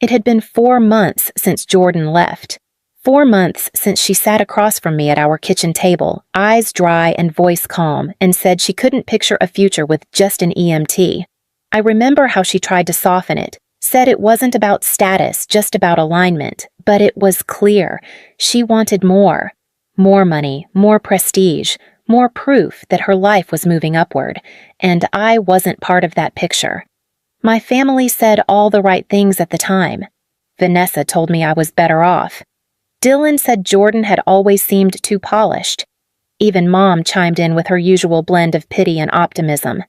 It had been 4 months since Jordyn left. 4 months since she sat across from me at our kitchen table, eyes dry and voice calm, and said she couldn't picture a future with just an EMT. I remember how she tried to soften it, said it wasn't about status, just about alignment, but it was clear. She wanted more. More money, more prestige, more proof that her life was moving upward, and I wasn't part of that picture. My family said all the right things at the time. Vanessa told me I was better off. Dylan said Jordyn had always seemed too polished. Even Mom chimed in with her usual blend of pity and optimism.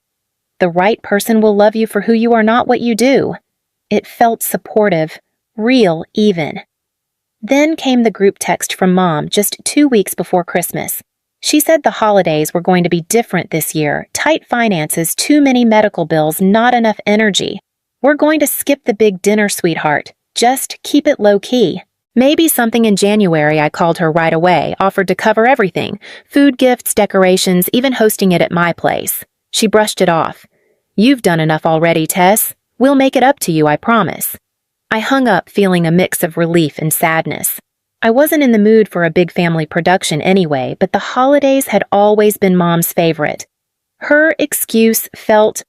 The right person will love you for who you are, not what you do. It felt supportive, real even. Then came the group text from Mom just 2 weeks before Christmas. She said the holidays were going to be different this year. Tight finances, too many medical bills, not enough energy. We're going to skip the big dinner, sweetheart. Just keep it low-key. Maybe something in January. I called her right away, offered to cover everything. Food, gifts, decorations, even hosting it at my place. She brushed it off. You've done enough already, Tess. We'll make it up to you, I promise. I hung up feeling a mix of relief and sadness. I wasn't in the mood for a big family production anyway, but the holidays had always been Mom's favorite. Her excuse felt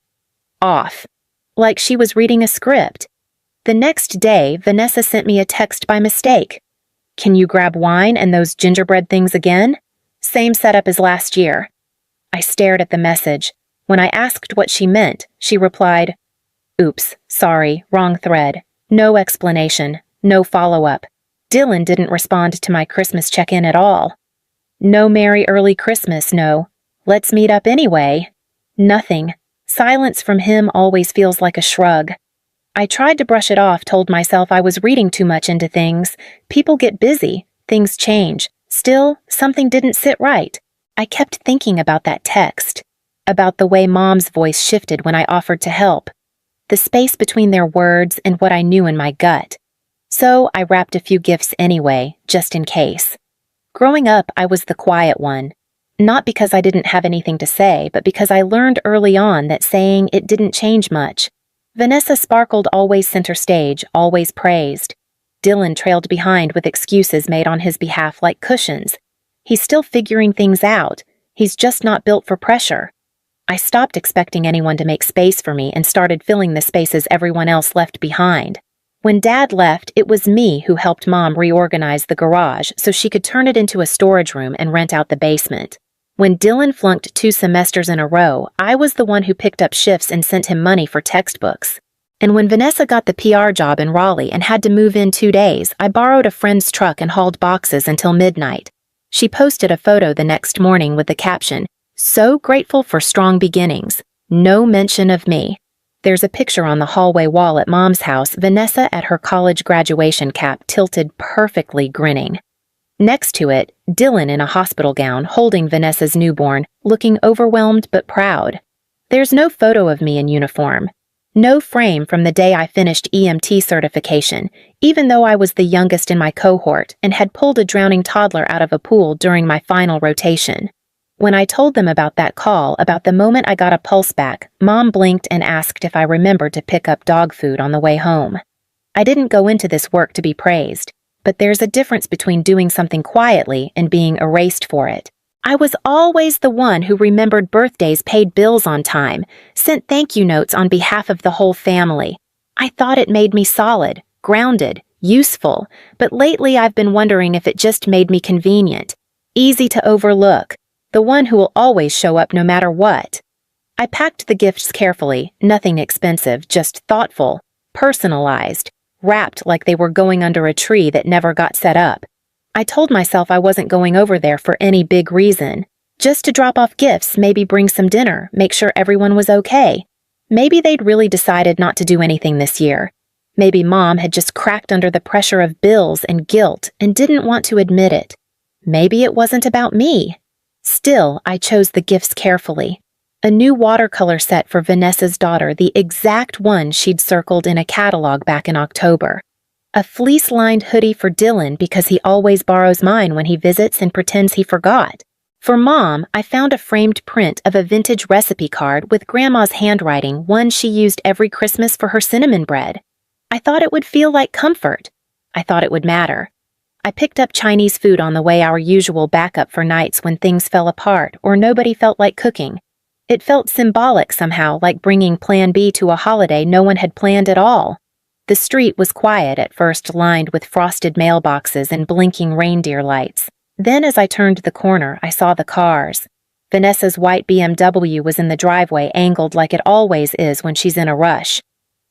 off, like she was reading a script. The next day, Vanessa sent me a text by mistake. Can you grab wine and those gingerbread things again? Same setup as last year. I stared at the message. When I asked what she meant, she replied, Oops, sorry, wrong thread. No explanation, no follow-up. Dylan didn't respond to my Christmas check-in at all. No merry early Christmas, no. Let's meet up anyway. Nothing. Silence from him always feels like a shrug. I tried to brush it off, told myself I was reading too much into things. People get busy. Things change. Still, something didn't sit right. I kept thinking about that text. About the way Mom's voice shifted when I offered to help. The space between their words and what I knew in my gut. So I wrapped a few gifts anyway, just in case. Growing up, I was the quiet one. Not because I didn't have anything to say, but because I learned early on that saying it didn't change much. Vanessa sparkled, always center stage, always praised. Dylan trailed behind with excuses made on his behalf like cushions. He's still figuring things out. He's just not built for pressure. I stopped expecting anyone to make space for me and started filling the spaces everyone else left behind. When Dad left, it was me who helped Mom reorganize the garage so she could turn it into a storage room and rent out the basement. When Dylan flunked 2 semesters in a row, I was the one who picked up shifts and sent him money for textbooks. And when Vanessa got the PR job in Raleigh and had to move in 2 days, I borrowed a friend's truck and hauled boxes until midnight. She posted a photo the next morning with the caption, "So grateful for strong beginnings. No mention of me." There's a picture on the hallway wall at Mom's house, Vanessa at her college graduation cap tilted perfectly grinning. Next to it, Dylan in a hospital gown holding Vanessa's newborn, looking overwhelmed but proud. There's no photo of me in uniform. No frame from the day I finished EMT certification, even though I was the youngest in my cohort and had pulled a drowning toddler out of a pool during my final rotation. When I told them about that call, about the moment I got a pulse back, Mom blinked and asked if I remembered to pick up dog food on the way home. I didn't go into this work to be praised, but there's a difference between doing something quietly and being erased for it. I was always the one who remembered birthdays, paid bills on time, sent thank you notes on behalf of the whole family. I thought it made me solid, grounded, useful, but lately I've been wondering if it just made me convenient, easy to overlook. The one who will always show up no matter what. I packed the gifts carefully, nothing expensive, just thoughtful, personalized, wrapped like they were going under a tree that never got set up. I told myself I wasn't going over there for any big reason, just to drop off gifts, maybe bring some dinner, make sure everyone was okay. Maybe they'd really decided not to do anything this year. Maybe Mom had just cracked under the pressure of bills and guilt and didn't want to admit it. Maybe it wasn't about me. Still, I chose the gifts carefully. A new watercolor set for Vanessa's daughter, the exact one she'd circled in a catalog back in October. A fleece-lined hoodie for Dylan because he always borrows mine when he visits and pretends he forgot. For Mom, I found a framed print of a vintage recipe card with Grandma's handwriting, one she used every Christmas for her cinnamon bread. I thought it would feel like comfort. I thought it would matter. I picked up Chinese food on the way, our usual backup for nights when things fell apart or nobody felt like cooking. It felt symbolic somehow, like bringing Plan B to a holiday no one had planned at all. The street was quiet at first, lined with frosted mailboxes and blinking reindeer lights. Then as I turned the corner, I saw the cars. Vanessa's white BMW was in the driveway, angled like it always is when she's in a rush.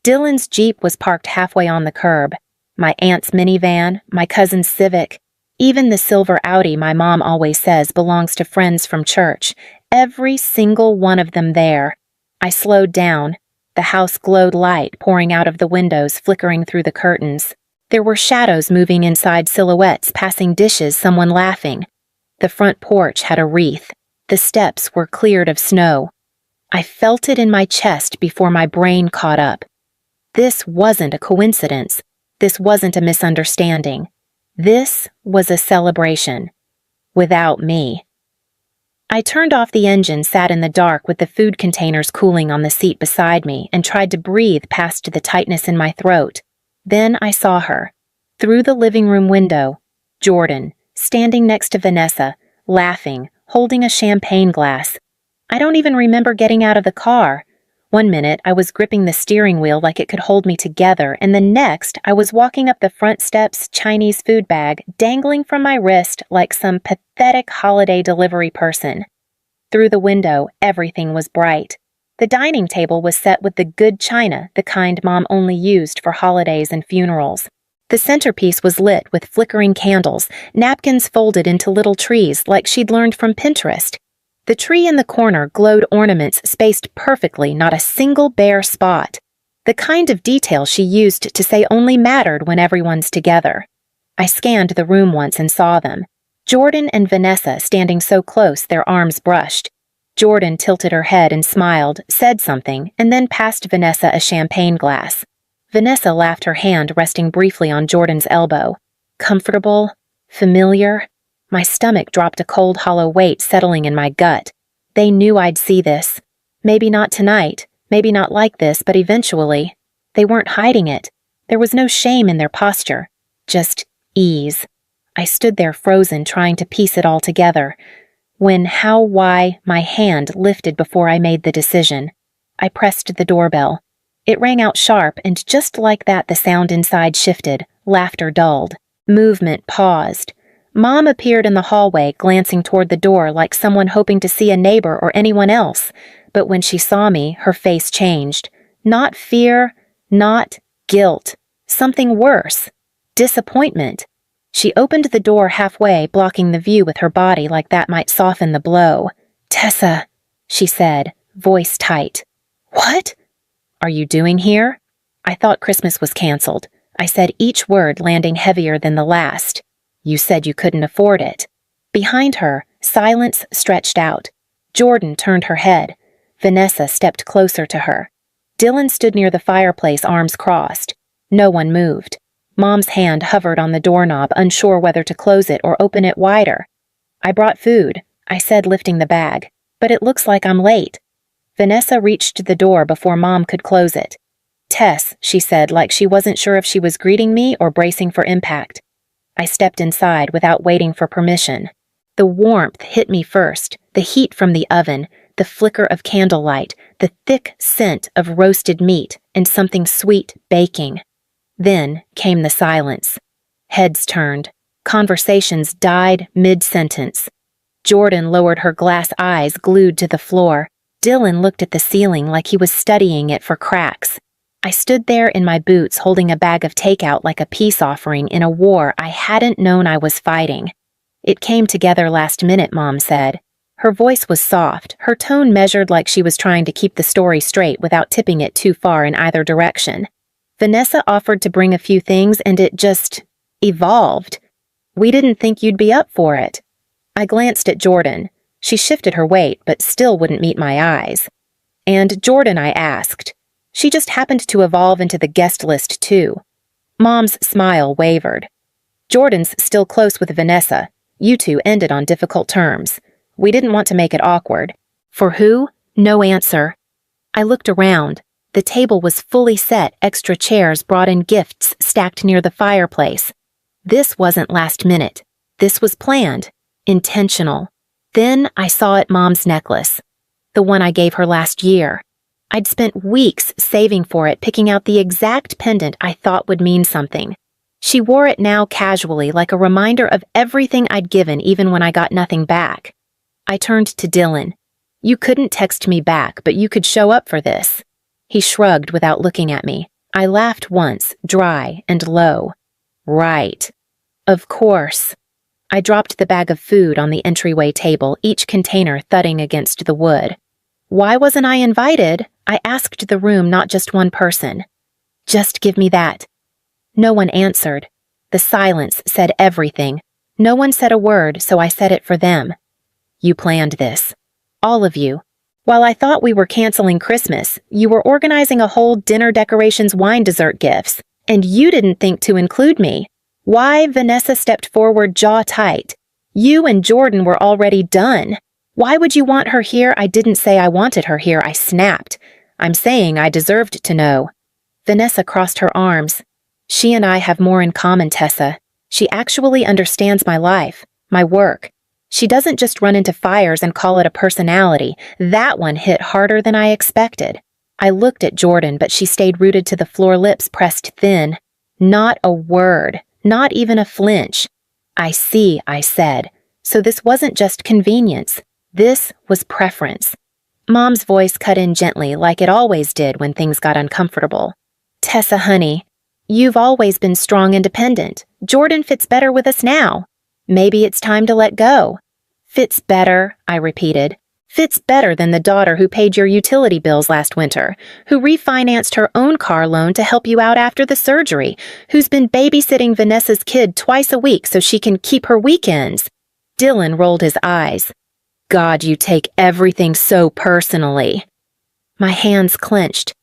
Dylan's Jeep was parked halfway on the curb. My aunt's minivan, my cousin's Civic, even the silver Audi my mom always says belongs to friends from church. Every single one of them there. I slowed down. The house glowed, light pouring out of the windows, flickering through the curtains. There were shadows moving inside, silhouettes, passing dishes, someone laughing. The front porch had a wreath. The steps were cleared of snow. I felt it in my chest before my brain caught up. This wasn't a coincidence. This wasn't a misunderstanding. This was a celebration. Without me. I turned off the engine, sat in the dark with the food containers cooling on the seat beside me, and tried to breathe past the tightness in my throat. Then I saw her. Through the living room window, Jordyn, standing next to Vanessa, laughing, holding a champagne glass. I don't even remember getting out of the car. One minute, I was gripping the steering wheel like it could hold me together, and the next, I was walking up the front steps, Chinese food bag dangling from my wrist like some pathetic holiday delivery person. Through the window, everything was bright. The dining table was set with the good china, the kind Mom only used for holidays and funerals. The centerpiece was lit with flickering candles, napkins folded into little trees like she'd learned from Pinterest. The tree in the corner glowed ornaments spaced perfectly, not a single bare spot. The kind of detail she used to say only mattered when everyone's together. I scanned the room once and saw them. Jordyn and Vanessa standing so close their arms brushed. Jordyn tilted her head and smiled, said something, and then passed Vanessa a champagne glass. Vanessa laughed, her hand resting briefly on Jordyn's elbow. Comfortable, familiar. My stomach dropped, a cold, hollow weight settling in my gut. They knew I'd see this. Maybe not tonight, maybe not like this, but eventually. They weren't hiding it. There was no shame in their posture, just ease. I stood there frozen, trying to piece it all together. When, how, why, my hand lifted before I made the decision. I pressed the doorbell. It rang out sharp, and just like that the sound inside shifted, laughter dulled, movement paused. Mom appeared in the hallway, glancing toward the door like someone hoping to see a neighbor or anyone else. But when she saw me, her face changed. Not fear, not guilt. Something worse. Disappointment. She opened the door halfway, blocking the view with her body like that might soften the blow. "Tessa," she said, voice tight. "What are you doing here?" I thought Christmas was canceled. I said each word landing heavier than the last. "You said you couldn't afford it." Behind her, silence stretched out. Jordyn turned her head. Vanessa stepped closer to her. Dylan stood near the fireplace, arms crossed. No one moved. Mom's hand hovered on the doorknob, unsure whether to close it or open it wider. "I brought food," I said, lifting the bag. "But it looks like I'm late." Vanessa reached the door before Mom could close it. "Tess," she said, like she wasn't sure if she was greeting me or bracing for impact. I stepped inside without waiting for permission. The warmth hit me first, the heat from the oven, the flicker of candlelight, the thick scent of roasted meat, and something sweet baking. Then came the silence. Heads turned. Conversations died mid-sentence. Jordyn lowered her glass eyes, glued to the floor. Dylan looked at the ceiling like he was studying it for cracks. I stood there in my boots, holding a bag of takeout like a peace offering in a war I hadn't known I was fighting. "It came together last minute," Mom said. Her voice was soft, her tone measured, like she was trying to keep the story straight without tipping it too far in either direction. "Vanessa offered to bring a few things, and it just evolved. We didn't think you'd be up for it." I glanced at Jordyn. She shifted her weight, but still wouldn't meet my eyes. "And Jordyn," I asked. She just happened to evolve into the guest list, too. Mom's smile wavered. "Jordyn's still close with Vanessa. You two ended on difficult terms. We didn't want to make it awkward." "For who?" No answer. I looked around. The table was fully set, extra chairs brought in, gifts stacked near the fireplace. This wasn't last minute. This was planned, intentional. Then I saw it, Mom's necklace, the one I gave her last year. I'd spent weeks saving for it, picking out the exact pendant I thought would mean something. She wore it now casually, like a reminder of everything I'd given, even when I got nothing back. I turned to Dylan. You couldn't text me back, but you could show up for this. He shrugged without looking at me. I laughed once, dry and low. Right. Of course. I dropped the bag of food on the entryway table, each container thudding against the wood. Why wasn't I invited? I asked the room, not just one person. Just give me that. No one answered. The silence said everything. No one said a word, so I said it for them. You planned this. All of you. While I thought we were canceling Christmas, you were organizing a whole dinner, decorations, wine, dessert, gifts, and you didn't think to include me. Why? Vanessa stepped forward, jaw tight. You and Jordyn were already done. Why would you want her here? I didn't say I wanted her here, I snapped. I'm saying I deserved to know. Vanessa crossed her arms. She and I have more in common, Tessa. She actually understands my life, my work. She doesn't just run into fires and call it a personality. That one hit harder than I expected. I looked at Jordyn, but she stayed rooted to the floor, lips pressed thin. Not a word, not even a flinch. I see, I said. So this wasn't just convenience. This was preference. Mom's voice cut in gently, like it always did when things got uncomfortable. Tessa, honey, you've always been strong, independent. Jordyn fits better with us now. Maybe it's time to let go. Fits better, I repeated. Fits better than the daughter who paid your utility bills last winter, who refinanced her own car loan to help you out after the surgery, who's been babysitting Vanessa's kid twice a week so she can keep her weekends. Dylan rolled his eyes. God, you take everything so personally. My hands clenched.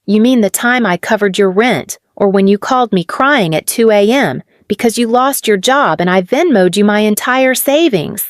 You mean the time I covered your rent, or when you called me crying at 2 a.m. because you lost your job and I Venmo'd you my entire savings?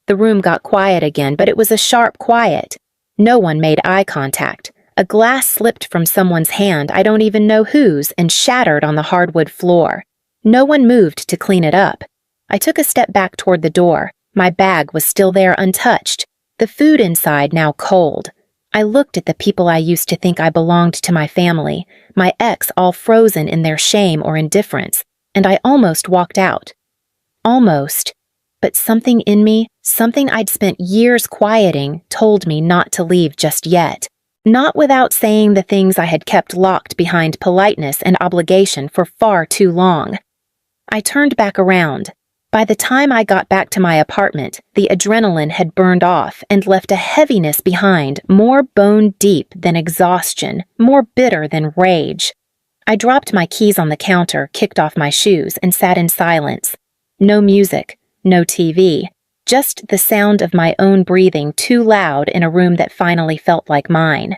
The room got quiet again, but it was a sharp quiet. No one made eye contact. A glass slipped from someone's hand, I don't even know whose, and shattered on the hardwood floor. No one moved to clean it up. I took a step back toward the door. My bag was still there, untouched. The food inside now cold. I looked at the people I used to think I belonged to, my family, my ex all frozen in their shame or indifference, and I almost walked out. Almost. But something in me, something I'd spent years quieting, told me not to leave just yet. Not without saying the things I had kept locked behind politeness and obligation for far too long. I turned back around. By the time I got back to my apartment, the adrenaline had burned off and left a heaviness behind, more bone-deep than exhaustion, more bitter than rage. I dropped my keys on the counter, kicked off my shoes, and sat in silence. No music, no TV, just the sound of my own breathing, too loud in a room that finally felt like mine.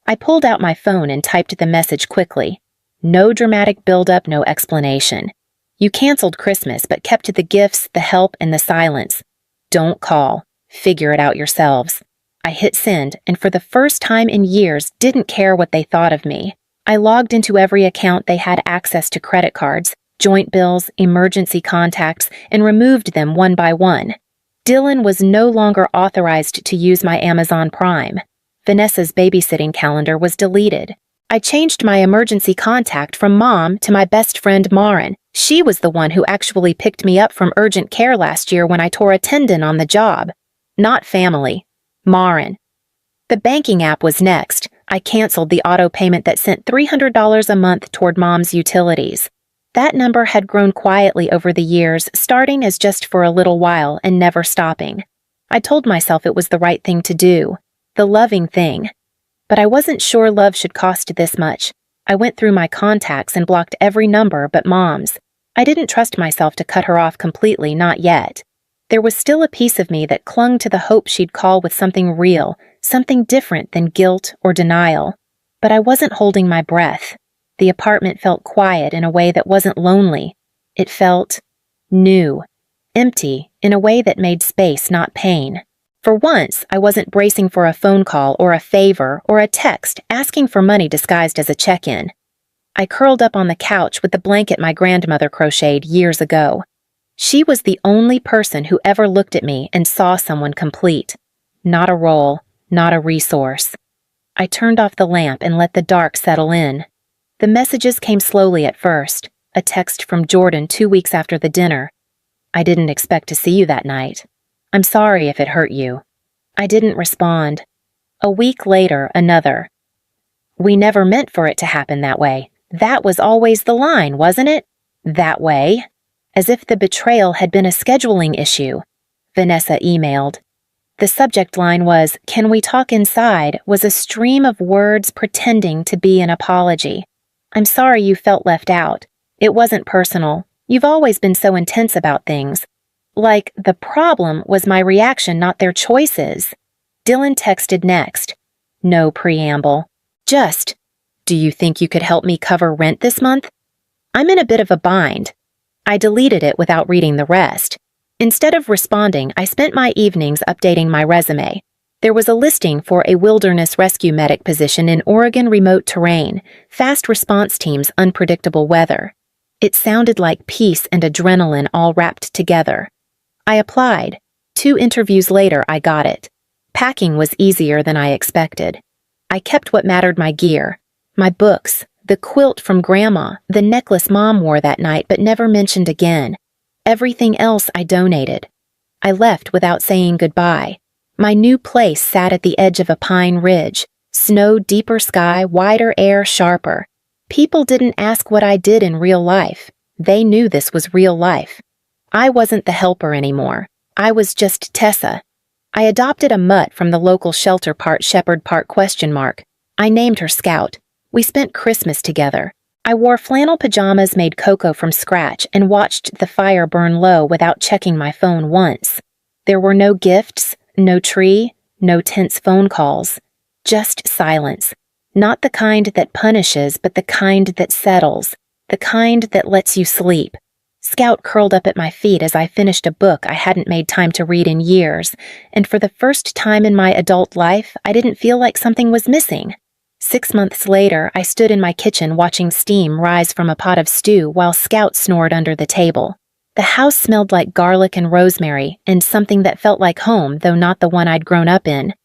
I pulled out my phone and typed the message quickly. No dramatic build-up, no explanation. You canceled Christmas, but kept the gifts, the help, and the silence. Don't call. Figure it out yourselves. I hit send, and for the first time in years, didn't care what they thought of me. I logged into every account they had access to, credit cards, joint bills, emergency contacts, and removed them one by one. Dylan was no longer authorized to use my Amazon Prime. Vanessa's babysitting calendar was deleted. I changed my emergency contact from Mom to my best friend Maren. She was the one who actually picked me up from urgent care last year when I tore a tendon on the job. Not family. Maren. The banking app was next. I canceled the auto payment that sent $300 a month toward Mom's utilities. That number had grown quietly over the years, starting as just for a little while and never stopping. I told myself it was the right thing to do, the loving thing. But I wasn't sure love should cost this much. I went through my contacts and blocked every number but Mom's. I didn't trust myself to cut her off completely, not yet. There was still a piece of me that clung to the hope she'd call with something real, something different than guilt or denial. But I wasn't holding my breath. The apartment felt quiet in a way that wasn't lonely. It felt new, empty in a way that made space, not pain. For once, I wasn't bracing for a phone call or a favor or a text asking for money disguised as a check-in. I curled up on the couch with the blanket my grandmother crocheted years ago. She was the only person who ever looked at me and saw someone complete. Not a role, not a resource. I turned off the lamp and let the dark settle in. The messages came slowly at first. A text from Jordyn 2 weeks after the dinner. I didn't expect to see you that night. I'm sorry if it hurt you. I didn't respond. A week later, another. We never meant for it to happen that way. That was always the line, wasn't it? That way. As if the betrayal had been a scheduling issue. Vanessa emailed. The subject line was, "Can we talk inside?" was a stream of words pretending to be an apology. I'm sorry you felt left out. It wasn't personal. You've always been so intense about things. Like, the problem was my reaction, not their choices. Dylan texted next. No preamble. Just, "Do you think you could help me cover rent this month? I'm in a bit of a bind." I deleted it without reading the rest. Instead of responding, I spent my evenings updating my resume. There was a listing for a wilderness rescue medic position in Oregon remote terrain, fast response teams, unpredictable weather. It sounded like peace and adrenaline all wrapped together. I applied. 2 interviews later, I got it. Packing was easier than I expected. I kept what mattered: my gear, my books, the quilt from Grandma, the necklace Mom wore that night but never mentioned again. Everything else I donated. I left without saying goodbye. My new place sat at the edge of a pine ridge. Snow, deeper sky, wider air, sharper. People didn't ask what I did in real life. They knew this was real life. I wasn't the helper anymore. I was just Tessa. I adopted a mutt from the local shelter, part shepherd, part ? I named her Scout. We spent Christmas together. I wore flannel pajamas, made cocoa from scratch, and watched the fire burn low without checking my phone once. There were no gifts, no tree, no tense phone calls. Just silence. Not the kind that punishes, but the kind that settles. The kind that lets you sleep. Scout curled up at my feet as I finished a book I hadn't made time to read in years, and for the first time in my adult life, I didn't feel like something was missing. 6 months later, I stood in my kitchen watching steam rise from a pot of stew while Scout snored under the table. The house smelled like garlic and rosemary, and something that felt like home, though not the one I'd grown up in.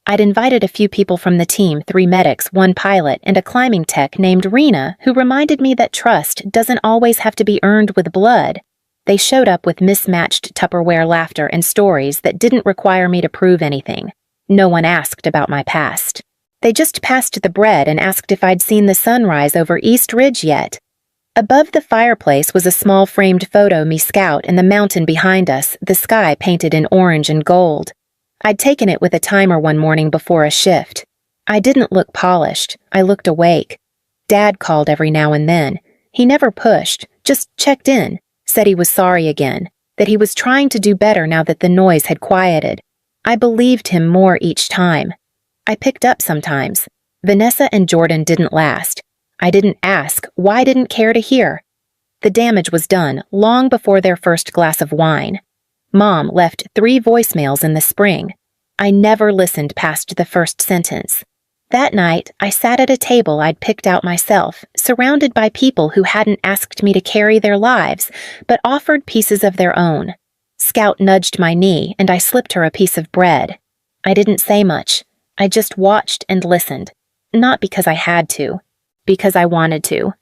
I'd invited a few people from the team, 3 medics, 1 pilot, and a climbing tech named Rena, who reminded me that trust doesn't always have to be earned with blood. They showed up with mismatched Tupperware laughter and stories that didn't require me to prove anything. No one asked about my past. They just passed the bread and asked if I'd seen the sunrise over East Ridge yet. Above the fireplace was a small framed photo, me Scout, and the mountain behind us, the sky painted in orange and gold. I'd taken it with a timer one morning before a shift. I didn't look polished. I looked awake. Dad called every now and then. He never pushed, just checked in, said he was sorry again, that he was trying to do better now that the noise had quieted. I believed him more each time. I picked up sometimes. Vanessa and Jordyn didn't last. I didn't ask. Why didn't care to hear? The damage was done long before their first glass of wine. Mom left 3 voicemails in the spring. I never listened past the first sentence. That night, I sat at a table I'd picked out myself, surrounded by people who hadn't asked me to carry their lives, but offered pieces of their own. Scout nudged my knee, and I slipped her a piece of bread. I didn't say much. I just watched and listened. Not because I had to, because I wanted to.